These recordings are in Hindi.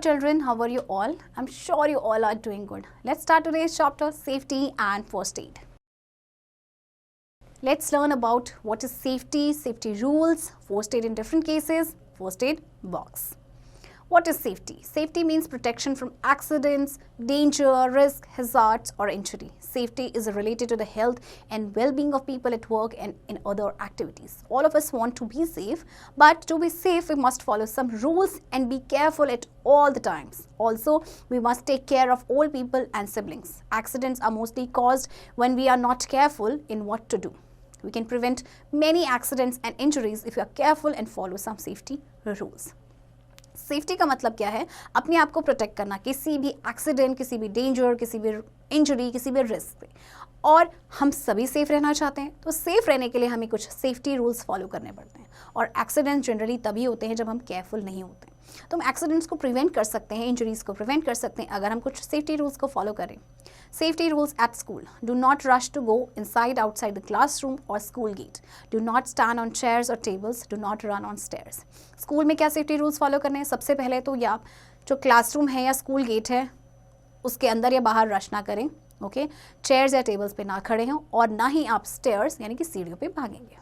children, how are you all? I'm sure you all are doing good. Let's start today's chapter, safety and first aid. Let's learn about what is safety, safety rules, first aid in different cases, first aid box. What is safety? Safety means protection from accidents, danger, risk, hazards or injury. Safety is related to the health and well-being of people at work and in other activities. All of us want to be safe, but to be safe we must follow some rules and be careful at all the times. Also, we must take care of old people and siblings. Accidents are mostly caused when we are not careful in what to do. We can prevent many accidents and injuries if we are careful and follow some safety rules. Safety का मतलब क्या है? अपने आप को प्रोटेक्ट करना किसी भी एक्सीडेंट, किसी भी डेंजर, किसी भी इंजरी, किसी भी रिस्क से। और हम सभी सेफ रहना चाहते हैं, तो सेफ रहने के लिए हमें कुछ सेफ्टी रूल्स फॉलो करने पड़ते हैं। और एक्सीडेंट्स जनरली तभी होते हैं जब हम केयरफुल नहीं होते। तो हम एक्सीडेंट्स को प्रिवेंट कर सकते हैं, इंजरीज को प्रिवेंट कर सकते हैं अगर हम कुछ सेफ्टी रूल्स को फॉलो करें। Safety rules at school. Do not rush to go inside outside the classroom or school gate. Do not stand on chairs or tables. Do not run on stairs. School में क्या सेफ्टी रूल्स फॉलो करने हैं? सबसे पहले तो या जो क्लासरूम है या स्कूल गेट है उसके अंदर या बाहर रश ना करें, ओके? चेयर्स या टेबल्स पे ना खड़े हों और ना ही आप स्टेयर्स यानी कि सीढ़ियों पे भागेंगे।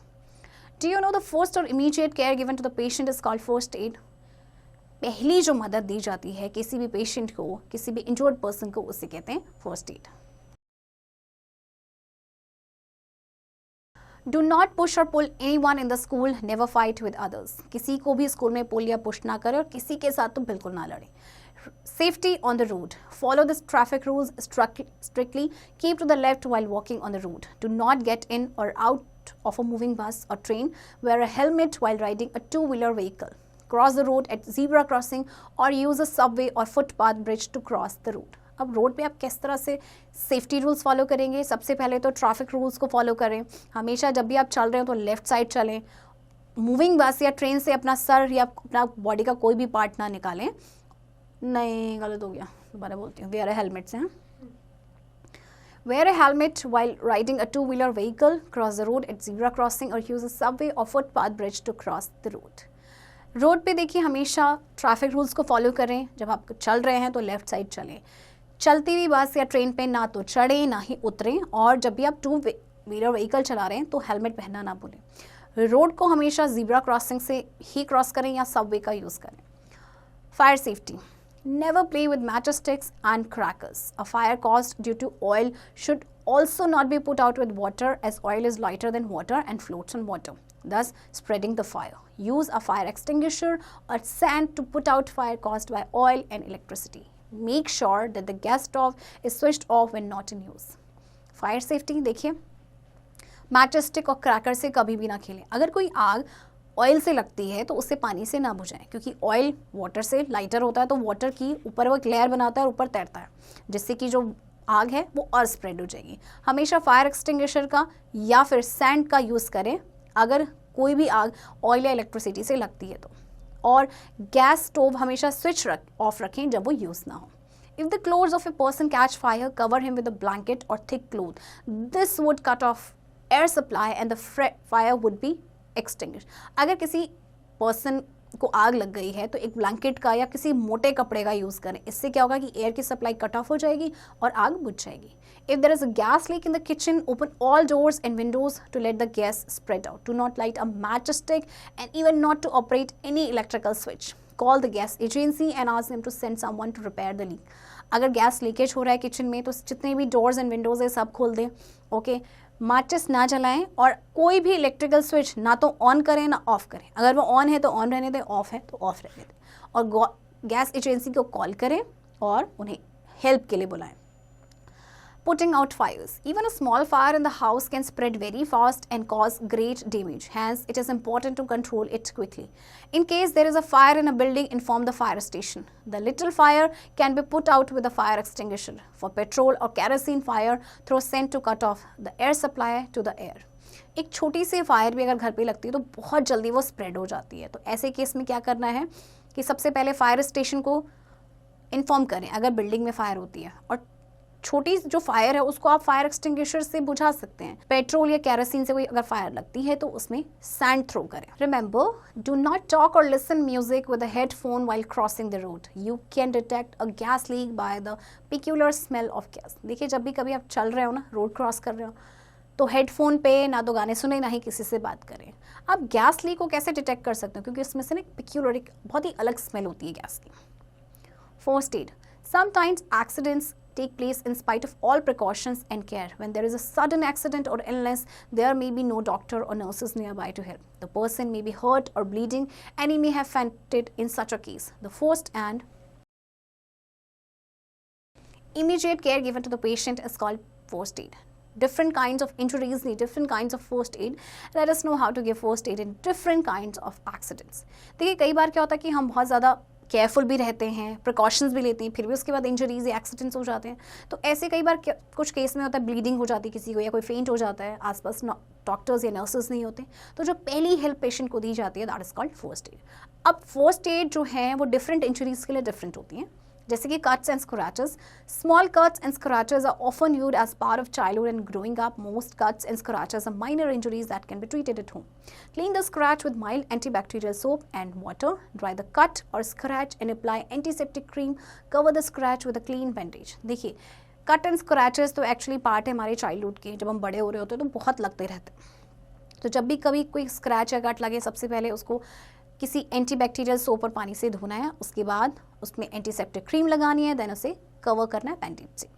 Do you know the first or immediate care given to the patient is called first aid? पहली जो मदद दी जाती है किसी भी पेशेंट को, किसी भी इंजर्ड पर्सन को, उसे कहते हैं first aid. Do not push or pull anyone in the school, never fight with others. किसी को भी स्कूल में पुल या पुश ना करें और किसी के साथ तो बिल्कुल ना लड़ें। Safety on the road. Follow this traffic rules strictly. Keep to the left while walking on the road. Do not get in or out of a moving bus or train. Wear a helmet while riding a two-wheeler vehicle. Cross the road at zebra crossing or use a subway or footpath bridge to cross the road. अब रोड पे आप किस तरह से सेफ्टी रूल्स फॉलो करेंगे? सबसे पहले तो ट्रैफिक रूल्स को फॉलो करें। हमेशा जब भी आप चल रहे हो तो लेफ्ट साइड चलें। मूविंग बस या ट्रेन से अपना सर या अपना बॉडी का कोई भी पार्ट ना निकालें। नहीं, गलत हो गया, दोबारा बोलती हूँ। वेयर अ हेलमेट से Wear a helmet while riding a two-wheeler vehicle. Cross the road at zebra crossing or use a subway or footpath bridge to cross the road. Road पे देखिए हमेशा ट्रैफिक रूल्स को फॉलो करें। जब आप चल रहे हैं तो लेफ्ट साइड चलें। चलती हुई बस या ट्रेन पे ना तो चढ़ें ना ही उतरें। और जब भी आप टू व्हीलर व्हीकल चला रहे हैं तो हेलमेट पहनना ना भूलें। रोड को हमेशा ज़ीब्रा क्रॉसिंग से ही क्रॉस करें या सबवे का यूज़ करें। Fire safety. Never play with matchsticks and crackers. A fire caused due to oil should also not be put out with water, as oil is lighter than water and floats on water, thus spreading the fire. Use a fire extinguisher or sand to put out fire caused by oil and electricity. Make sure that the gas stove is switched off when not in use. Fire safety देखिए, matchstick और cracker से कभी भी ना खेलें। अगर कोई आग ऑयल से लगती है तो उससे पानी से ना बुझाएं, क्योंकि ऑयल वाटर से लाइटर होता है, तो वाटर की ऊपर वो एक लेयर बनाता है और ऊपर तैरता है, जिससे कि जो आग है वो और स्प्रेड हो जाएगी। हमेशा फायर एक्सटिंग्विशर का या फिर सैंड का यूज़ करें अगर कोई भी आग ऑयल या इलेक्ट्रिसिटी से लगती है तो। और गैस स्टोव हमेशा स्विच ऑफ रखें जब वो यूज़ ना हो। If the clothes of a person catch fire, cover him with a blanket or thick cloth. This would cut off air supply and the fire would be extinguished. अगर किसी पर्सन को आग लग गई है तो एक ब्लैंकेट का या किसी मोटे कपड़े का यूज़ करें। इससे क्या होगा कि एयर की सप्लाई कट ऑफ हो जाएगी और आग बुझ जाएगी। If there is a gas leak in the kitchen, open all doors and windows to let the gas spread out. Do not light a matchstick and even not to operate any electrical switch. Call the gas agency and ask them to send someone to repair the leak. अगर गैस लीकेज हो रहा है किचन में तो जितने भी डोर्स एंड विंडोज़ है सब खोल दें, ओके? माचिस ना जलाएं और कोई भी इलेक्ट्रिकल स्विच ना तो ऑन करें ना ऑफ करें। अगर वो ऑन है तो ऑन रहने दें, ऑफ है तो ऑफ रहने दें। और गैस एजेंसी को कॉल करें और उन्हें हेल्प के लिए बुलाएं। Putting out fires. Even a small fire in the house can spread very fast and cause great damage. Hence, it is important to control it quickly. In case there is a fire in a building, inform the fire station. The little fire can be put out with a fire extinguisher. For petrol or kerosene fire, throw sand to cut off the air supply to the air. एक छोटी सी फायर भी अगर घर पे लगती है तो बहुत जल्दी वो स्प्रेड हो जाती है। तो ऐसे केस में क्या करना है कि सबसे पहले फायर स्टेशन को इन्फॉर्म करें अगर बिल्डिंग में फायर होती है, और छोटी जो फायर है उसको आप फायर एक्सटिंग्विशर से बुझा सकते हैं। पेट्रोल या केरोसिन से कोई अगर फायर लगती है तो उसमें सैंड थ्रो करें। रिमेंबर, डू नॉट टॉक और listen music with a headphone while crossing the road. You can detect a gas leak by the peculiar smell of gas. देखिए, जब भी कभी आप चल रहे हो ना, रोड क्रॉस कर रहे हो, तो हेडफोन पे ना तो गाने सुने ना ही किसी से बात करें। आप गैस लीक को कैसे डिटेक्ट कर सकते हो, क्योंकि उसमें से ना पिक्यूलर एक बहुत ही अलग स्मेल होती है गैस की। First aid, sometimes accidents take place in spite of all precautions and care. When there is a sudden accident or illness, there may be no doctor or nurses nearby to help. The person may be hurt or bleeding and he may have fainted in such a case. The first and immediate care given to the patient is called first aid. Different kinds of injuries need different kinds of first aid. Let us know how to give first aid in different kinds of accidents. देखिए, कई बार क्या होता है कि हम बहुत ज़्यादा केयरफुल भी रहते हैं, प्रिकॉशंस भी लेते हैं, फिर भी उसके बाद इंजरीज या एक्सीडेंट्स हो जाते हैं। तो ऐसे कई बार कुछ केस में होता है ब्लीडिंग हो जाती है किसी को, या कोई फेंट हो जाता है, आसपास डॉक्टर्स या नर्सेज नहीं होते, तो जो पहली हेल्प पेशेंट को दी जाती है that is called first aid. अब फर्स्ट एड जो है वो डिफरेंट इंजरीज के लिए डिफरेंट होती हैं, जैसे कि cuts and scratches. Small cuts and scratches are often used as part of childhood and growing up. Most cuts and scratches are minor injuries that can be treated at home. Clean the scratch with mild antibacterial soap and water. Dry the cut or scratch and apply antiseptic cream. Cover the scratch with a clean bandage. देखिए, कट एंड स्क्रैचेस तो एक्चुअली पार्ट है हमारे चाइल्डहुड के, जब हम बड़े हो रहे होते हैं तो बहुत लगते रहते हैं। तो जब भी कभी कोई स्क्रैच या कट लगे, सबसे पहले उसको किसी एंटीबैक्टीरियल सोप और पानी से धोना है, उसके बाद उसमें एंटीसेप्टिक क्रीम लगानी है, देन उसे कवर करना है बैंडेज से।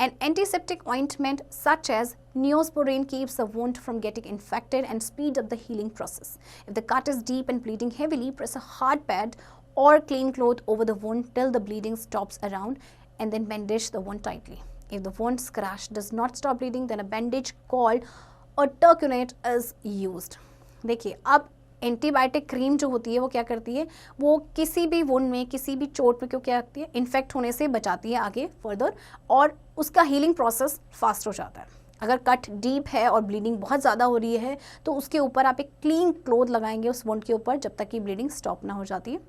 An antiseptic ointment such as Neosporin keeps the wound from getting infected and speed up the healing process. If the cut is deep and bleeding heavily, press a hard pad or clean cloth over the wound till the bleeding stops around and then bandage the wound tightly. If the wound scratch does not stop bleeding, then a bandage called a tourniquet is used. देखिए, अब एंटीबायोटिक क्रीम जो होती है वो क्या करती है, वो किसी भी वुंड में, किसी भी चोट में क्यों क्या करती है, इन्फेक्ट होने से बचाती है आगे फर्दर, और उसका हीलिंग प्रोसेस फास्ट हो जाता है। अगर कट डीप है और ब्लीडिंग बहुत ज़्यादा हो रही है तो उसके ऊपर आप एक क्लीन क्लोथ लगाएंगे उस वुंड के ऊपर जब तक कि ब्लीडिंग स्टॉप ना हो जाती है।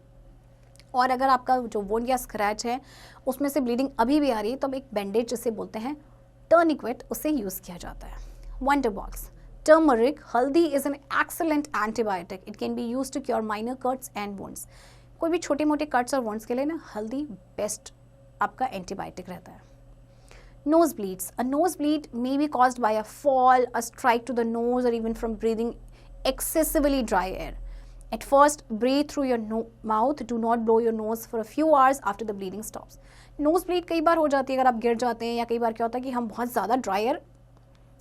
और अगर आपका जो वुंड या स्क्रैच है उसमें से ब्लीडिंग अभी भी आ रही है तो अब एक बैंडेज जिसे बोलते हैं टर्निक्वेट, उसे यूज़ किया जाता है। Wonder box. Turmeric, haldi is an excellent antibiotic. It can be used to cure minor cuts and wounds. कोई भी छोटे मोटे cuts और wounds के लिए ना हल्दी बेस्ट आपका एंटीबायोटिक रहता है। Nose bleeds. A nosebleed may be caused by a fall, a strike to the nose, or even from breathing excessively dry air. At first, breathe through your mouth. Do not blow your nose for a few hours after the bleeding stops. Nose bleed कई बार हो जाती है अगर आप गिर जाते हैं, या कई बार क्या होता है कि हम बहुत ज़्यादा ड्राई एयर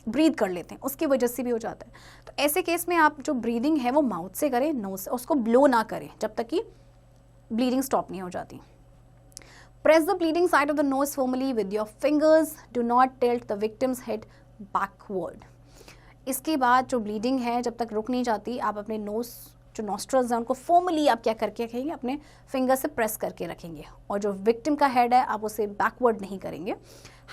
ब्रीथ कर लेते हैं, उसकी वजह से भी हो जाता है। तो ऐसे केस में आप जो ब्रीदिंग है वो माउथ से करें, नोज से, उसको ब्लो ना करें जब तक कि ब्लीडिंग स्टॉप नहीं हो जाती। Press the bleeding side of the nose formally with your fingers. Do not tilt the victims head backward. इसके बाद जो ब्लीडिंग है जब तक रुक नहीं जाती, आप अपने नोज जो नॉस्ट्रल्स हैं उनको फॉर्मली आप क्या करके रखेंगे, अपने फिंगर से प्रेस करके रखेंगे, और जो विक्टिम का हेड है आप उसे बैकवर्ड नहीं करेंगे।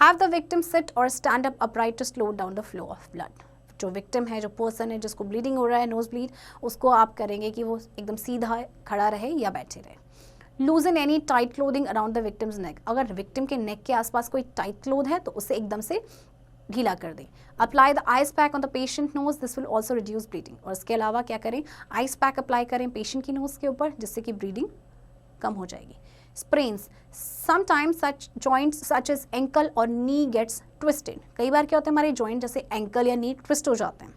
हैव द विक्टिम सिट और stand up upright to slow down the flow of blood. जो विक्टिम है, जो पर्सन है जिसको ब्लीडिंग हो रहा है, नोज ब्लीड, उसको आप करेंगे कि वो एकदम सीधा खड़ा रहे या बैठे रहे। Loosen any tight clothing around the victim's neck. अगर विक्टिम के नेक के आसपास कोई टाइट क्लोथ है तो उसे एकदम से ढीला कर दें। Apply the ice pack on the patient nose, this will also reduce bleeding. और इसके अलावा क्या करें, आइस पैक अप्लाई करें पेशेंट की नोज के ऊपर, जिससे कि ब्लीडिंग कम हो जाएगी। Sprains. Sometimes such joints such as ankle और नी गेट्स ट्विस्टेड। कई बार क्या होता है, हमारे जॉइंट जैसे एंकल या नी ट्विस्ट हो जाते हैं।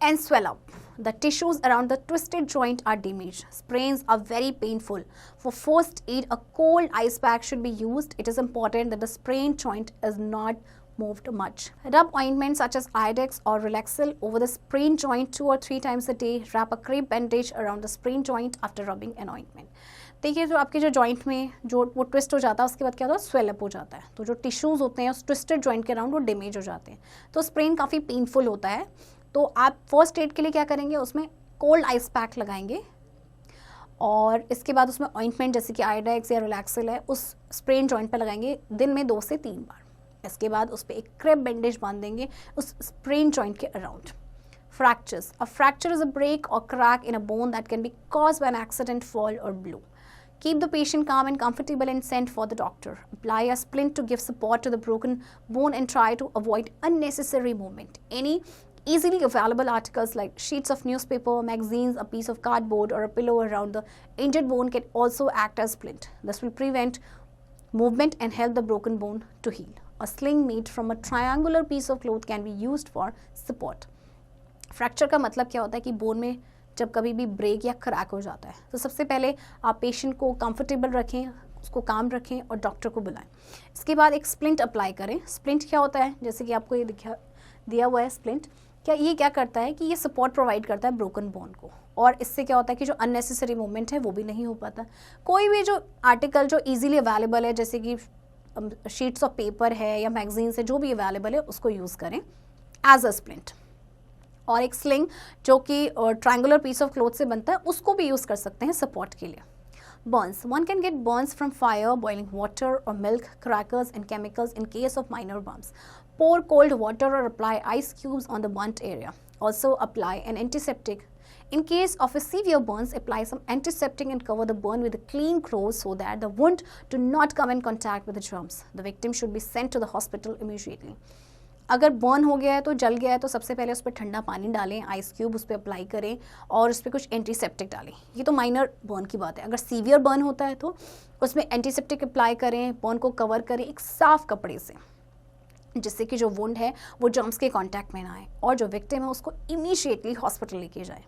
And swell up. The tissues around the twisted joint are damaged. Sprains are very painful. For first aid, a cold ice pack should be used. It is important that the sprained joint is not moved much. Rub ointment such as Iodex or Relaxil over the sprained joint 2 or 3 times a day. Wrap a crepe bandage around the sprained joint after rubbing an ointment. देखिए, जो आपके जो जॉइंट में जो वो ट्विस्ट हो जाता है उसके बाद क्या होता है, स्वेल अप हो जाता है। तो जो टिश्यूज़ होते हैं उस ट्विस्टेड जॉइंट के अराउंड वो डैमेज हो जाते हैं, तो स्प्रेन काफ़ी पेनफुल होता है। तो आप फर्स्ट एड के लिए क्या करेंगे, उसमें कोल्ड आइस पैक लगाएंगे, और इसके बाद उसमें ऑइंटमेंट जैसे कि आयोडेक्स या रिलैक्सिल है उस स्प्रेन जॉइंट पर लगाएंगे दिन में 2 से 3 बार। इसके बाद उस पर एक क्रेप बैंडेज बांध देंगे उस स्प्रेन जॉइंट के around. Fractures. A fracture is a break or crack in a bone that can be caused by an accident, fall or blow. Keep the patient calm and comfortable and send for the doctor. Apply a splint to give support to the broken bone and try to avoid unnecessary movement. Any easily available articles like sheets of newspaper, magazines, a piece of cardboard or a pillow around the injured bone can also act as splint. This will prevent movement and help the broken bone to heal. A sling made from a triangular piece of cloth can be used for support. Fracture का मतलब क्या होता है कि बोन में जब कभी भी ब्रेक या क्रैक हो जाता है तो सबसे पहले आप पेशेंट को कंफर्टेबल रखें, उसको काम रखें और डॉक्टर को बुलाएं. इसके बाद एक स्प्लिंट अप्लाई करें. स्प्लिंट क्या होता है, जैसे कि आपको ये दिया हुआ है स्प्लिंट. क्या करता है कि ये सपोर्ट प्रोवाइड करता है ब्रोकन बोन को, और इससे क्या होता है कि जो अननेसेसरी मूवमेंट है वो भी नहीं हो पाता. कोई भी जो आर्टिकल जो ईजिली अवेलेबल है, जैसे कि शीट्स ऑफ पेपर है या मैगजीन से जो भी अवेलेबल है उसको यूज़ करें एज अ स्प्लिंट. और एक स्लिंग जो कि ट्रायंगुलर पीस ऑफ क्लॉथ से बनता है उसको भी यूज़ कर सकते हैं सपोर्ट के लिए. Burns. One can get burns from fire, boiling water or milk, crackers and chemicals in case of minor burns. Pour cold water or apply ice cubes on the burnt area. Also apply an antiseptic. In case of a severe burns, apply some antiseptic and cover the burn with a clean cloth so that the wound do not come in contact with the germs. The victim should be sent to the hospital immediately. अगर बर्न हो गया है तो जल गया है तो सबसे पहले उस पर ठंडा पानी डालें, आइस क्यूब उस पर अप्लाई करें और उस पर कुछ एंटीसेप्टिक डालें. ये तो माइनर बर्न की बात है. अगर सीवियर बर्न होता है तो उसमें एंटीसेप्टिक अप्लाई करें, बर्न को कवर करें एक साफ कपड़े से, जिससे कि जो वुंड है वो जर्म्स के कांटेक्ट में ना आए, और जो विक्टिम है उसको इमीडिएटली हॉस्पिटल लेके जाए.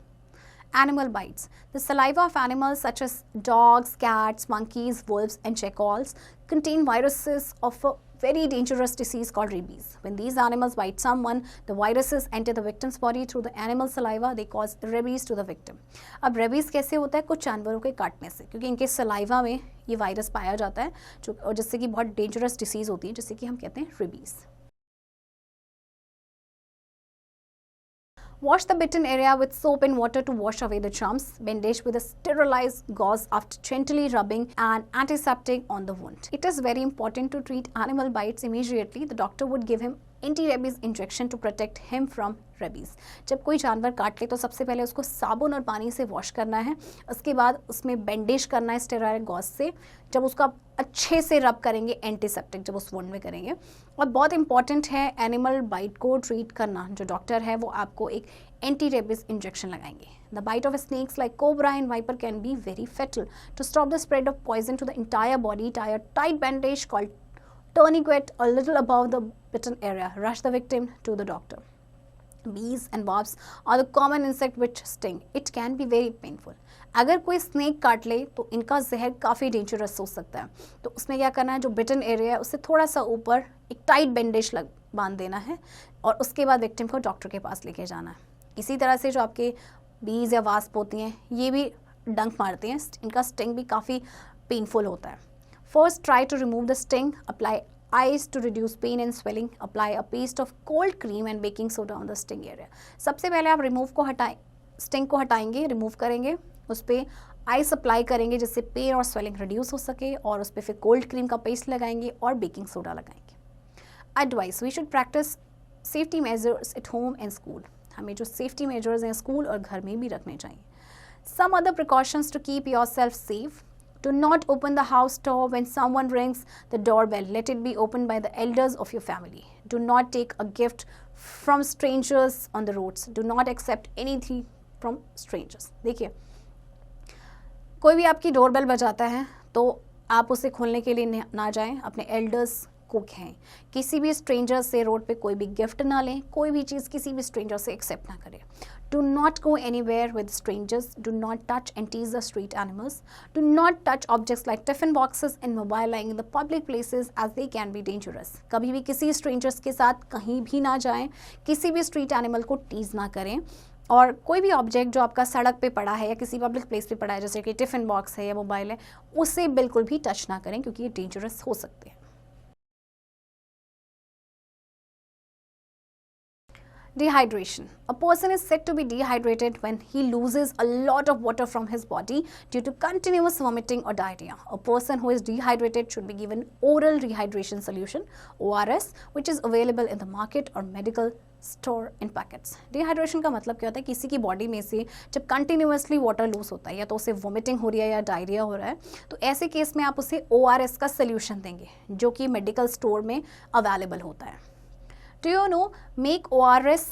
Animal bites. The saliva of animals such as dogs, cats, monkeys, wolves and jackals contain viruses of a very dangerous disease called rabies. When these animals bite someone, the viruses enter the victim's body through the animal saliva. They cause rabies to the victim. अब rabies कैसे होता है? कुछ जानवरों के काटने से, क्योंकि इनके सलाइवा में ये वायरस पाया जाता है और जिससे कि बहुत डेंजरस डिसीज़ होती है, जिससे कि हम कहते हैं rabies. Wash the bitten area with soap and water to wash away the germs. Bandage with a sterilized gauze after gently rubbing an antiseptic on the wound. It is very important to treat animal bites immediately. The doctor would give him anti-rabies injection to protect him from rabies. जब कोई जानवर काट ले तो सबसे पहले उसको साबुन और पानी से वॉश करना है. उसके बाद उसमें बैंडेज करना है स्टेरॉइड गॉज से. जब उसको आप अच्छे से रब करेंगे एंटीसेप्टिक जब उस वुंड में करेंगे. और बहुत इंपॉर्टेंट है एनिमल बाइट को ट्रीट करना. जो डॉक्टर है वो आपको एक एंटी-रेबीज़ इंजेक्शन लगाएंगे. The bite of snakes like cobra and viper can be very fatal. To stop the spread of poison to the entire body, tie a tight bandage called tourniquet a little above the bitten area. Rush the victim to the doctor. Bees and wasps are the common insect which sting. It can be very painful. अगर कोई स्नेक काट ले तो इनका जहर काफ़ी डेंजरस हो सकता है. तो उसमें क्या करना है, जो बिटन एरिया है उससे थोड़ा सा ऊपर एक टाइट बैंडेज बांध देना है और उसके बाद विक्टिम को डॉक्टर के पास लेके जाना है. इसी तरह से जो आपके बीज या वास्प होती हैं ये भी डंक मारती हैं. इनका स्टिंग भी काफ़ी पेनफुल होता है. First, try to remove the sting. Apply ice to reduce pain and swelling. Apply a paste of cold cream and baking soda on the sting area. सबसे पहले आप स्टिंग को हटाएंगे, रिमूव करेंगे, उस पर आइस अप्लाई करेंगे जिससे पेन और स्वेलिंग रिड्यूस हो सके, और उस पर फिर कोल्ड क्रीम का पेस्ट लगाएंगे और बेकिंग सोडा लगाएंगे. Advice, we should practice safety measures at home and school. हमें जो सेफ्टी मेजर्स हैं स्कूल और घर में भी रखने चाहिए. Some other precautions to keep yourself safe. Do not open the house door when someone rings the doorbell. Let it be opened by the elders of your family. Do not take a gift from strangers on the roads. Do not accept anything from strangers. देखिए, कोई भी आपकी डोरबेल बजाता है तो आप उसे खोलने के लिए ना जाएं, अपने एल्डर्स को कहें. किसी भी स्ट्रेंजर से रोड पे कोई भी गिफ्ट ना लें, कोई भी चीज़ किसी भी स्ट्रेंजर से एक्सेप्ट ना करें. Do not go anywhere with strangers. Do not touch and tease the street animals. Do not touch objects like tiffin boxes and mobile lying in the public places as they can be dangerous. कभी भी किसी strangers के साथ कहीं भी ना जाएं, किसी भी street animal को टीज ना करें, और कोई भी ऑब्जेक्ट जो आपका सड़क पे पड़ा है या किसी पब्लिक प्लेस पे पड़ा है जैसे कि टिफिन बॉक्स है या मोबाइल है, उसे बिल्कुल भी टच ना करें क्योंकि ये डेंजरस हो सकते हैं. Dehydration. A person is said to be dehydrated when he loses a lot of water from his body due to continuous vomiting or diarrhea. A person who is dehydrated should be given oral rehydration solution ORS, which is available in the market or medical store in packets. Dehydration का मतलब क्या होता है? किसी की बॉडी में से जब कंटिन्यूसली वाटर लूज होता है या तो उसे वोमिटिंग हो रही है या डायरिया हो रहा है, तो ऐसे केस में आप उसे ORS का सोल्यूशन देंगे जो कि मेडिकल स्टोर में अवेलेबल होता है. Do you know, make ORS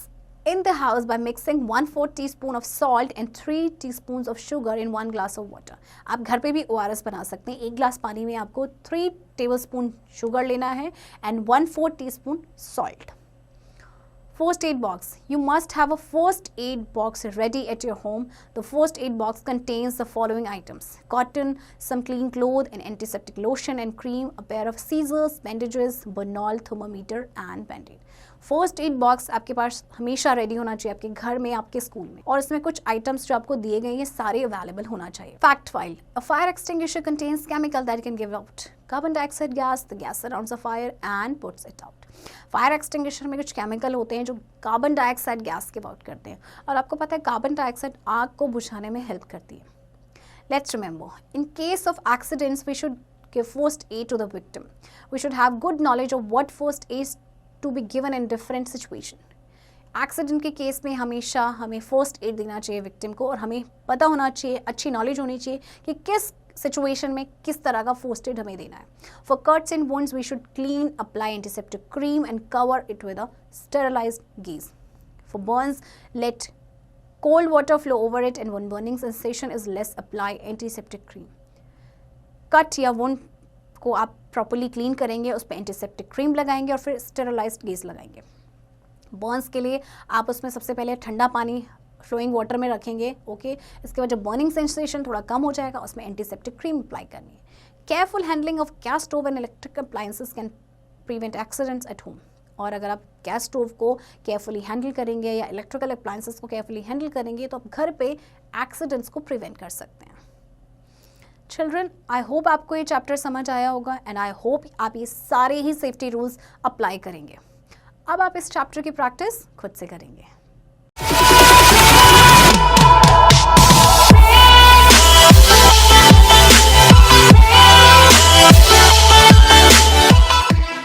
in the house by mixing 1/4 teaspoon of salt and 3 teaspoons of sugar in 1 glass of water. आप घर पे भी ORS बना सकते हैं. 1 ग्लास पानी में आपको 3 टेबलस्पून शुगर लेना है and 1/4 teaspoon salt. First aid box. You must have a first aid box ready at your home. The first aid box contains the following items: cotton, some clean cloth, an antiseptic lotion and cream, a pair of scissors, bandages, Bernol thermometer and band-aid. First aid box आपके पास हमेशा रेडी होना चाहिए आपके घर में, आपके स्कूल में, और इसमें कुछ आइटम्स जो आपको दिए गए हैं सारे अवेलेबल होना चाहिए. Fact file. A fire extinguisher contains chemical that can give out carbon dioxide gas. The gas surrounds the fire and puts it out. Fire extinguisher में कुछ केमिकल होते हैं जो carbon dioxide gas give out करते हैं, और आपको पता है कार्बन डाइऑक्साइड आग को बुझाने में हेल्प करती है. Let's remember, in case of accidents we should give first aid to the victim. We should have good knowledge of what first aid to be given in different situation. Accident के केस में हमेशा हमें फर्स्ट एड देना चाहिए विक्टिम को, और हमें पता होना चाहिए, अच्छी नॉलेज होनी चाहिए कि किस सिचुएशन में किस तरह का फर्स्ट एड हमें देना है. For cuts and wounds we should clean, apply antiseptic cream and cover it with a sterilised gauze. For burns, let cold water flow over it, and when burning sensation is less, apply antiseptic cream. Cut या वुंड को आप प्रॉपरली क्लीन करेंगे, उस पर एंटीसेप्टिक क्रीम लगाएंगे और फिर स्टेरिलाइज्ड गेज लगाएंगे. बर्न्स के लिए आप उसमें सबसे पहले ठंडा पानी फ्लोइंग वाटर में रखेंगे. ओके, इसके बाद जब बर्निंग सेंसेशन थोड़ा कम हो जाएगा उसमें एंटीसेप्टिक क्रीम अप्लाई करनी है. Careful handling of gas stove and electric appliances can prevent accidents at home. और अगर आप गैस स्टोव को केयरफुली हैंडल करेंगे या इलेक्ट्रिकल अप्लायंसेस को केयरफुली हैंडल करेंगे तो आप घर पे एक्सीडेंट्स को प्रिवेंट कर सकते हैं. चिल्ड्रन, आई होप आपको ये चैप्टर समझ आया होगा एंड आई होप आप ये सारे ही सेफ्टी रूल्स अप्लाई करेंगे. अब आप इस चैप्टर की प्रैक्टिस खुद से करेंगे.